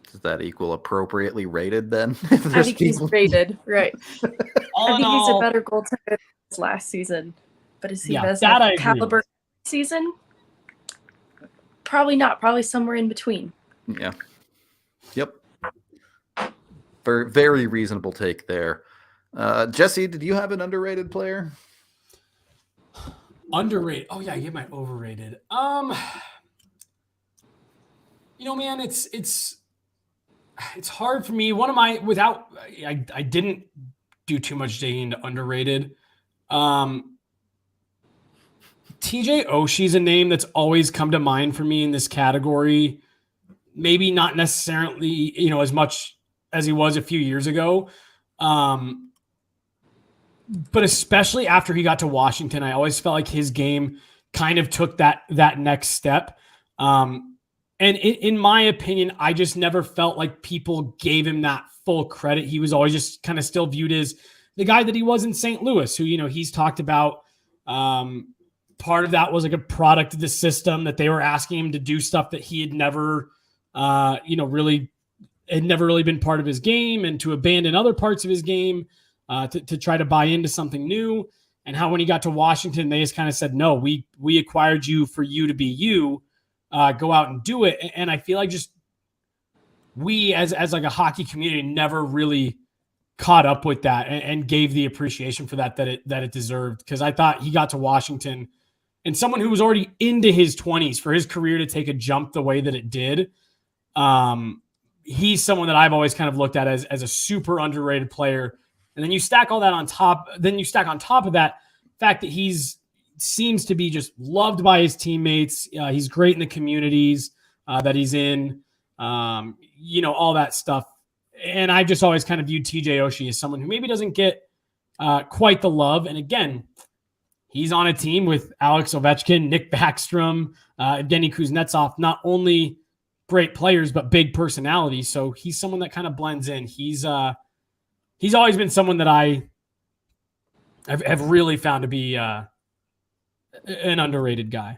Does that equal appropriately rated then? I think he's rated, right. I think he's a better goaltender than last season. But is he best caliber season? Probably not. Probably somewhere in between. Yeah. Yep. Very reasonable take there. Jesse, did you have an underrated player? Underrated. Oh yeah, I gave my overrated. Man, it's hard for me. One of my I didn't do too much digging into underrated. TJ Oshie's a name that's always come to mind for me in this category. Maybe not necessarily, as much as he was a few years ago. But especially after he got to Washington, I always felt like his game kind of took that next step. And in my opinion, I just never felt like people gave him that full credit. He was always just kind of still viewed as the guy that he was in St. Louis, who, he's talked about. Part of that was like a product of the system that they were asking him to do stuff that he had never, really been part of his game, and to abandon other parts of his game to try to buy into something new. And how when he got to Washington, they just kind of said, no, we acquired you for you to be you. Go out and do it. And I feel like just we as like a hockey community never really caught up with that and gave the appreciation for that it deserved. Because I thought he got to Washington, and someone who was already into his 20s, for his career to take a jump the way that it did, he's someone that I've always kind of looked at as a super underrated player. And then you stack all that on top. Then you stack on top of that fact that seems to be just loved by his teammates. He's great in the communities that he's in, all that stuff. And I've just always kind of viewed TJ Oshie as someone who maybe doesn't get quite the love. And again, he's on a team with Alex Ovechkin, Nick Backstrom, Evgeny Kuznetsov, not only great players, but big personalities. So he's someone that kind of blends in. He's always been someone that I have really found to be an underrated guy.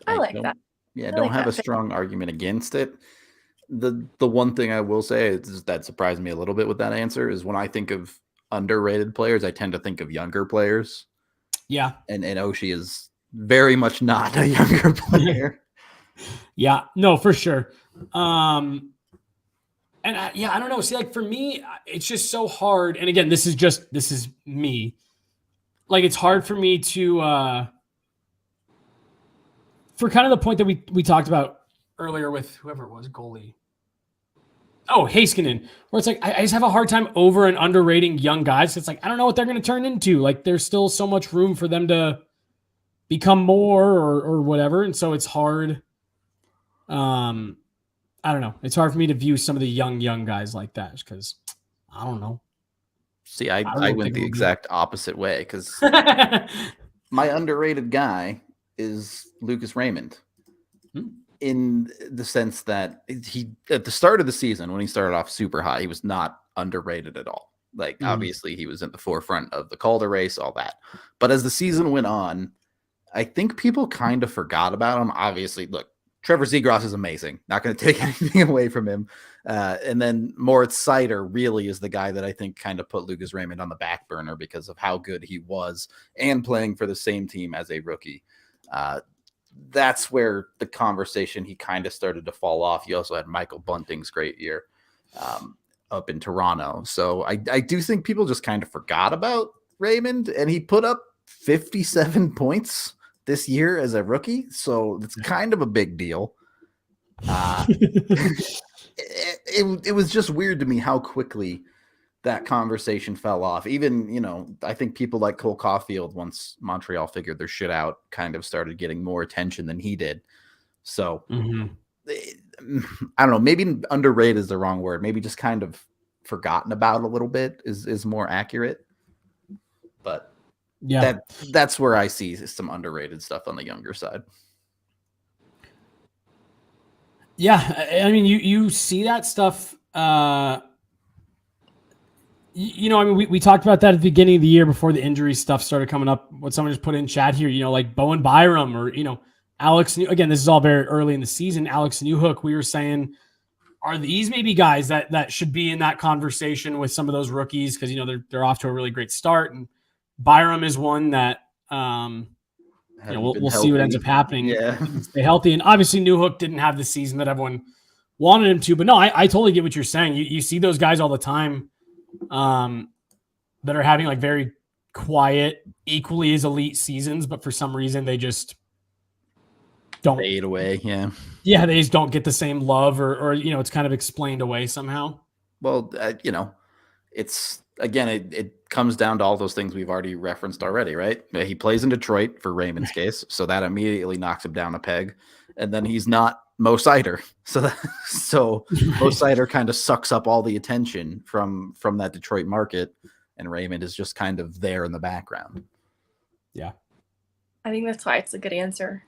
I like that. Yeah, don't have a strong argument against it. The one thing I will say is that surprised me a little bit with that answer is when I think of underrated players, I tend to think of younger players. Yeah. And Oshie is very much not a younger player. Yeah, no, for sure. I don't know. See, like for me, it's just so hard. And again, this is me. Like, it's hard for me to, for kind of the point that we talked about earlier with whoever it was, goalie. Oh, Heiskanen, where it's like, I just have a hard time over and underrating young guys. It's like, I don't know what they're going to turn into. Like, there's still so much room for them to become more or whatever. And so it's hard. I don't know. It's hard for me to view some of the young guys like that because I don't know. See, I went the exact opposite way because my underrated guy is Lucas Raymond. In the sense that he, at the start of the season, when he started off super high, he was not underrated at all. Like, obviously, he was at the forefront of the Calder race, all that. But as the season went on, I think people kind of forgot about him. Obviously, look, Trevor Zegras is amazing. Not going to take anything away from him. And then Moritz Seider really is the guy that I think kind of put Lucas Raymond on the back burner because of how good he was and playing for the same team as a rookie. That's where the conversation, he kind of started to fall off. You also had Michael Bunting's great year up in Toronto. So I do think people just kind of forgot about Raymond, and he put up 57 points this year as a rookie. So it's kind of a big deal. It was just weird to me how quickly that conversation fell off. Even, I think people like Cole Caulfield, once Montreal figured their shit out, kind of started getting more attention than he did. So I don't know, maybe underrated is the wrong word. Maybe just kind of forgotten about a little bit is more accurate. But yeah, that's where I see some underrated stuff on the younger side. Yeah. I mean, you see that stuff, we talked about that at the beginning of the year before the injury stuff started coming up. What someone just put in chat here, like Bowen Byram or, Alex. Again, this is all very early in the season. Alex Newhook, we were saying, are these maybe guys that should be in that conversation with some of those rookies? Because, they're off to a really great start. And Byram is one that we'll see what ends up happening. Yeah. Stay healthy. And obviously Newhook didn't have the season that everyone wanted him to, but no, I totally get what you're saying. You see those guys all the time that are having like very quiet, equally as elite seasons, but for some reason they just don't fade away. Yeah. Yeah. They just don't get the same love or it's kind of explained away somehow. Well, it's again, it comes down to all those things we've already referenced already, right? He plays in Detroit for Raymond's case, so that immediately knocks him down a peg. And then he's not Mo Seider, so Mo Seider kind of sucks up all the attention from that Detroit market, and Raymond is just kind of there in the background. Yeah, I think that's why it's a good answer.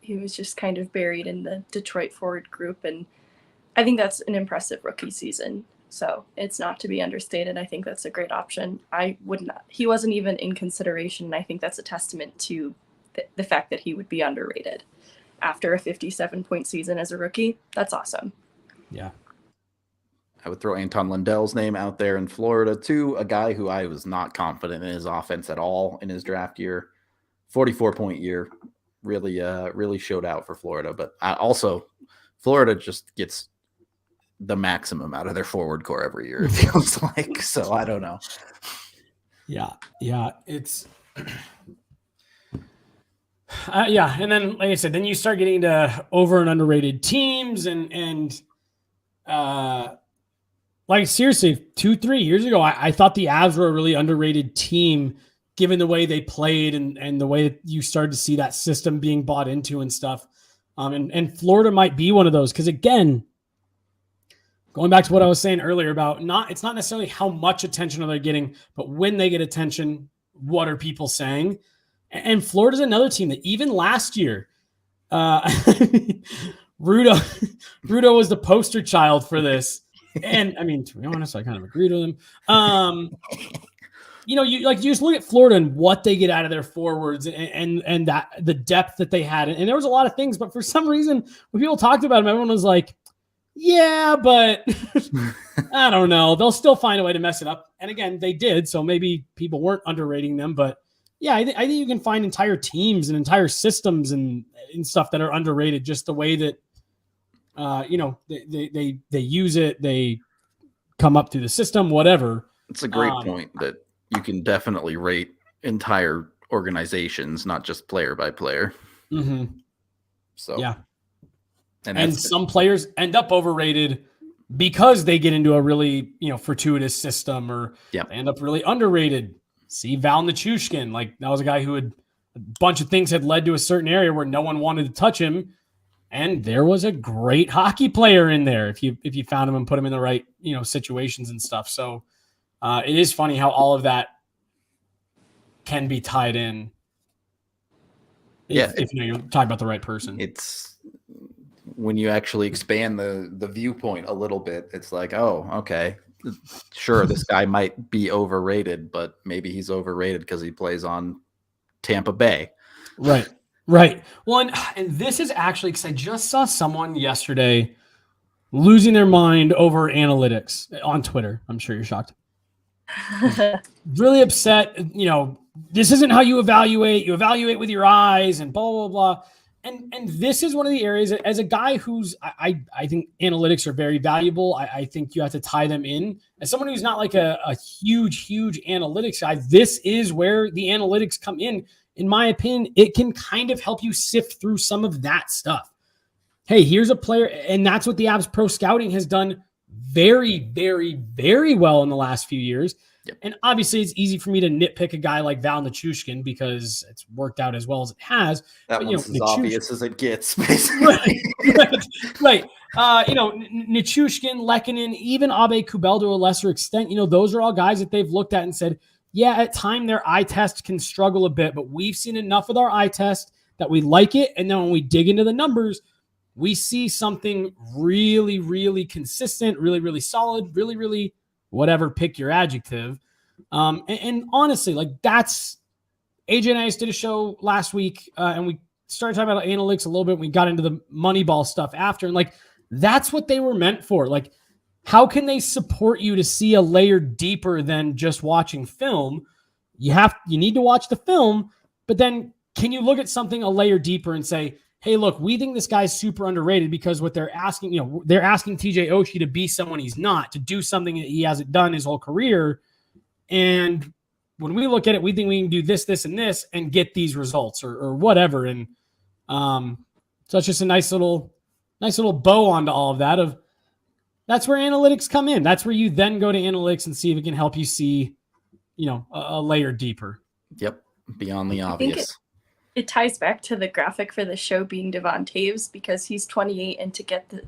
He was just kind of buried in the Detroit forward group, and I think that's an impressive rookie season. So it's not to be understated. I think that's a great option. He wasn't even in consideration. And I think that's a testament to the fact that he would be underrated after a 57-point season as a rookie. That's awesome. Yeah. I would throw Anton Lundell's name out there in Florida too. A guy who I was not confident in his offense at all in his draft year, 44-point year, really showed out for Florida. But also Florida just gets the maximum out of their forward core every year, it feels like. So I don't know. Yeah. It's and then like I said, then you start getting into over and underrated teams and like seriously 2-3 years ago, I thought the Avs were a really underrated team given the way they played and the way that you started to see that system being bought into and stuff. And Florida might be one of those because again, going back to what I was saying earlier about it's not necessarily how much attention are they getting, but when they get attention, what are people saying? And Florida's another team that even last year, Rudo was the poster child for this. And I mean, to be honest, I kind of agreed with him. You just look at Florida and what they get out of their forwards and that the depth that they had. And there was a lot of things, but for some reason, when people talked about them, everyone was like, yeah, but I don't know. They'll still find a way to mess it up. And again, they did. So maybe people weren't underrating them. But yeah, I think you can find entire teams and entire systems and stuff that are underrated just the way that, they use it. They come up through the system, whatever. It's a great point that you can definitely rate entire organizations, not just player by player. Mm-hmm. So, yeah. And some players end up overrated because they get into a really, fortuitous system or they end up really underrated. See Val Nichushkin, like that was a guy who a bunch of things had led to a certain area where no one wanted to touch him. And there was a great hockey player in there if you found him and put him in the right, situations and stuff. So it is funny how all of that can be tied in. If you're talking about the right person. It's when you actually expand the viewpoint a little bit, it's like, oh, okay, sure, this guy might be overrated, but maybe he's overrated because he plays on Tampa Bay. Right. Well, and this is actually because I just saw someone yesterday losing their mind over analytics on Twitter. I'm sure you're shocked. Really upset. This isn't how you evaluate. You evaluate with your eyes and blah, blah, blah. And this is one of the areas as a guy who's, I think analytics are very valuable. I think you have to tie them in. As someone who's not like a huge analytics guy, this is where the analytics come in. In my opinion, it can kind of help you sift through some of that stuff. Hey, here's a player, and that's what the Avs Pro Scouting has done very, very, very well in the last few years. Yep. And obviously, it's easy for me to nitpick a guy like Val Nichushkin because it's worked out as well as it has. That one's as obvious as it gets, basically. Right. Nichushkin, Lehkonen, even Abe Kubel to a lesser extent, those are all guys that they've looked at and said, yeah, at time their eye test can struggle a bit, but we've seen enough with our eye test that we like it. And then when we dig into the numbers, we see something really, really consistent, really, really solid, really, really whatever, pick your adjective. And honestly, like that's AJ and I just did a show last week and we started talking about analytics a little bit. We got into the Moneyball stuff after, and like, that's what they were meant for. Like, how can they support you to see a layer deeper than just watching film? You need to watch the film, but then can you look at something a layer deeper and say, hey, look, we think this guy's super underrated because what they're asking, they're asking TJ Oshie to be someone he's not, to do something that he hasn't done his whole career. And when we look at it, we think we can do this, this, and this and get these results or whatever. And so it's just a nice little bow onto all of that. That's where analytics come in. That's where you then go to analytics and see if it can help you see, a layer deeper. Yep. Beyond the obvious. It ties back to the graphic for the show being Devon Toews because he's 28, and to get the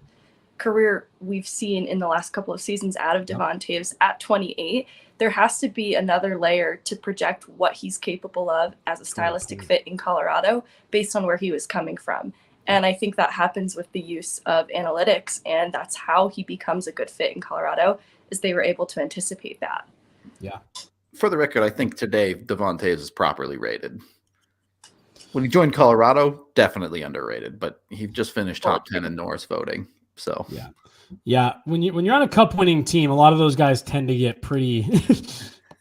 career we've seen in the last couple of seasons out of Devon Toews at 28, there has to be another layer to project what he's capable of as a stylistic fit in Colorado based on where he was coming from. And I think that happens with the use of analytics, and that's how he becomes a good fit in Colorado, is they were able to anticipate that. Yeah. For the record, I think today Devon Toews is properly rated. When he joined Colorado, definitely underrated, but he just finished top 10 in Norris voting. So yeah. When you're on a cup winning team, a lot of those guys tend to get pretty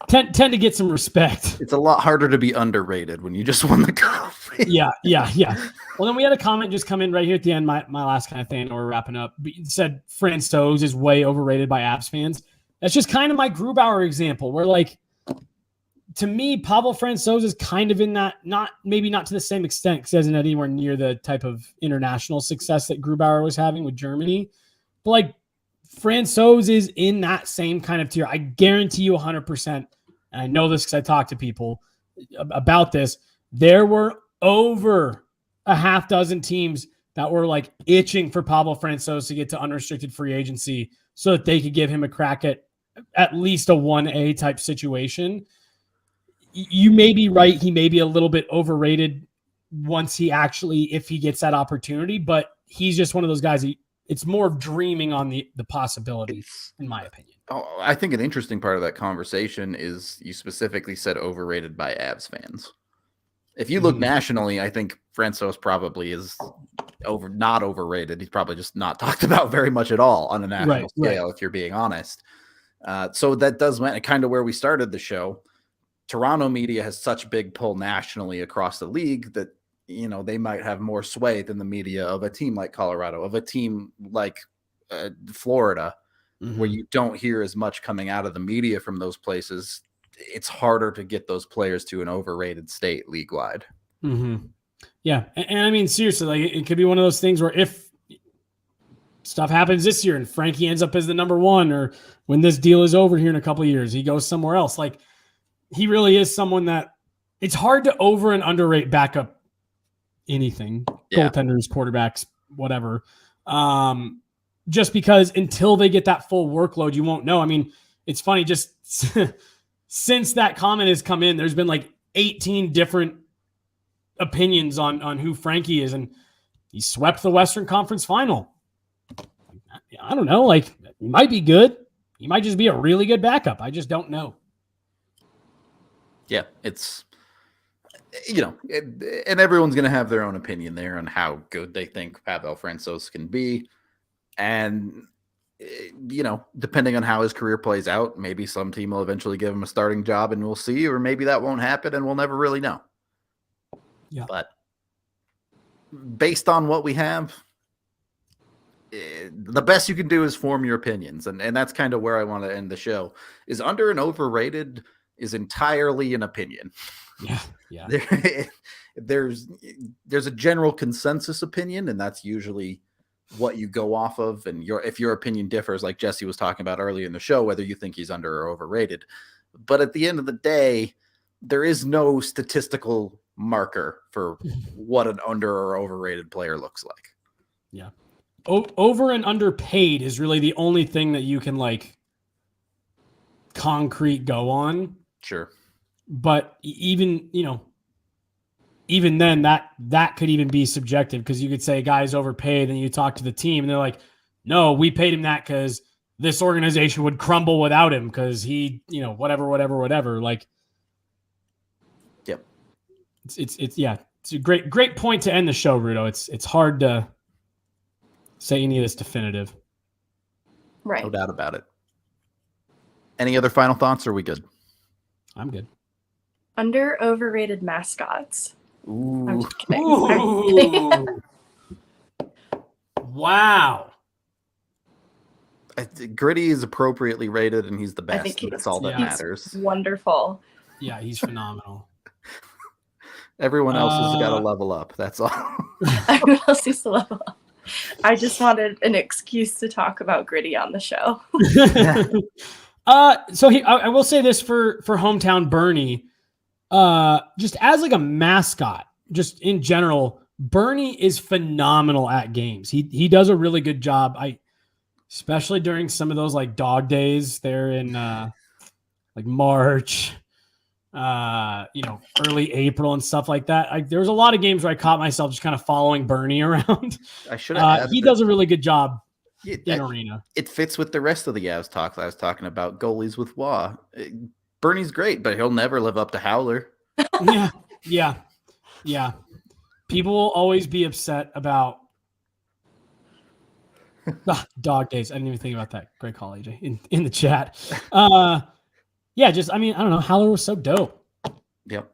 tend to get some respect. It's a lot harder to be underrated when you just won the cup. Yeah. Well, then we had a comment just come in right here at the end. My last kind of thing, and we're wrapping up. It said Francouz is way overrated by Avs fans. That's just kind of my Grubauer example, where to me, Pavel Francouz is kind of in that, maybe not to the same extent because he hasn't had anywhere near the type of international success that Grubauer was having with Germany. But Francouz is in that same kind of tier. I guarantee you 100%. And I know this because I talked to people about this. There were over a half dozen teams that were itching for Pavel Francouz to get to unrestricted free agency so that they could give him a crack at least a 1A type situation. You may be right. He may be a little bit overrated if he gets that opportunity, but he's just one of those guys. It's more of dreaming on the possibility, in my opinion. I think an interesting part of that conversation is you specifically said overrated by Avs fans. If you look nationally, I think Francouz probably is not overrated. He's probably just not talked about very much at all on a national scale, if you're being honest. So that does matter. Kind of where we started the show. Toronto media has such big pull nationally across the league that, they might have more sway than the media of a team like Colorado, of a team like Florida, where you don't hear as much coming out of the media from those places. It's harder to get those players to an overrated state league-wide. Yeah. And I mean, seriously, it could be one of those things where if stuff happens this year and Frankie ends up as the number one, or when this deal is over here in a couple of years, he goes somewhere else. He really is someone that it's hard to over and underrate backup anything, goaltenders, quarterbacks, whatever. Just because until they get that full workload, you won't know. I mean, it's funny, just since that comment has come in, there's been 18 different opinions on who Frankie is, and he swept the Western Conference Final. I don't know. He might be good. He might just be a really good backup. I just don't know. Yeah, it's, and everyone's going to have their own opinion there on how good they think Pavel Francouz can be. And, depending on how his career plays out, maybe some team will eventually give him a starting job and we'll see, or maybe that won't happen and we'll never really know. Yeah. But based on what we have, the best you can do is form your opinions. And that's kind of where I want to end the show. Is under and overrated is entirely an opinion. Yeah. There's a general consensus opinion, and that's usually what you go off of. And if your opinion differs, like Jesse was talking about earlier in the show, whether you think he's under or overrated. But at the end of the day, there is no statistical marker for what an under or overrated player looks like. Yeah. Over and underpaid is really the only thing that you can concrete go on. Sure. But even then that could even be subjective, because you could say a guy's overpaid and you talk to the team and they're like, no, we paid him that because this organization would crumble without him because he, whatever. Yep. It's a great point to end the show, Rudo. It's hard to say any of this definitive. Right. No doubt about it. Any other final thoughts, or are we good? I'm good. Under overrated mascots. Ooh. I'm just kidding. I'm kidding. Ooh. Wow. Gritty is appropriately rated, and he's the I best. think And that's all that he's matters. Wonderful. Yeah, he's phenomenal. Everyone else has got to level up. That's all. Everyone else needs to level up. I just wanted an excuse to talk about Gritty on the show. So I will say this for hometown Bernie, just as like a mascot, just in general, Bernie is phenomenal at games. He does a really good job. Especially during some of those like dog days there in like March, early April and stuff like that. There was a lot of games where I caught myself just kind of following Bernie around. I should have. He does a really good job in arena. It fits with the rest of the Avs talk that I was talking about. Goalies with Wah. Bernie's great, but he'll never live up to Howler. Yeah. People will always be upset about dog days. I didn't even think about that. Great call, AJ, in the chat. I don't know. Howler was so dope. Yep.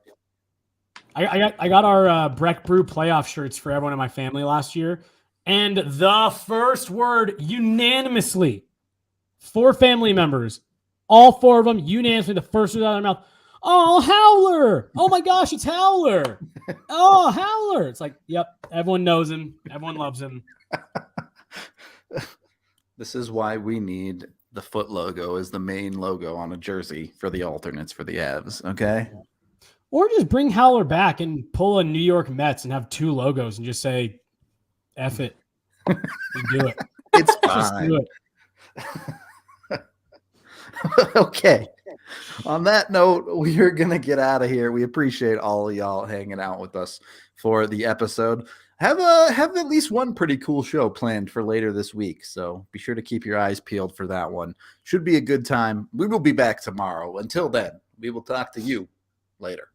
I got our Breck Brew playoff shirts for everyone in my family last year. And the first word unanimously, 4 family members, all 4 of them unanimously, the first word out of their mouth, oh, Howler. Oh my gosh, it's Howler. Oh, Howler. It's like, yep, everyone knows him. Everyone loves him. This is why we need the foot logo as the main logo on a jersey for the alternates for the Avs, okay? Or just bring Howler back and pull a New York Mets and have 2 logos and just say, F it. And do it. It's Just fine. do it. Okay. On that note, we are going to get out of here. We appreciate all of y'all hanging out with us for the episode. Have at least one pretty cool show planned for later this week, so be sure to keep your eyes peeled for that one. Should be a good time. We will be back tomorrow. Until then, we will talk to you later.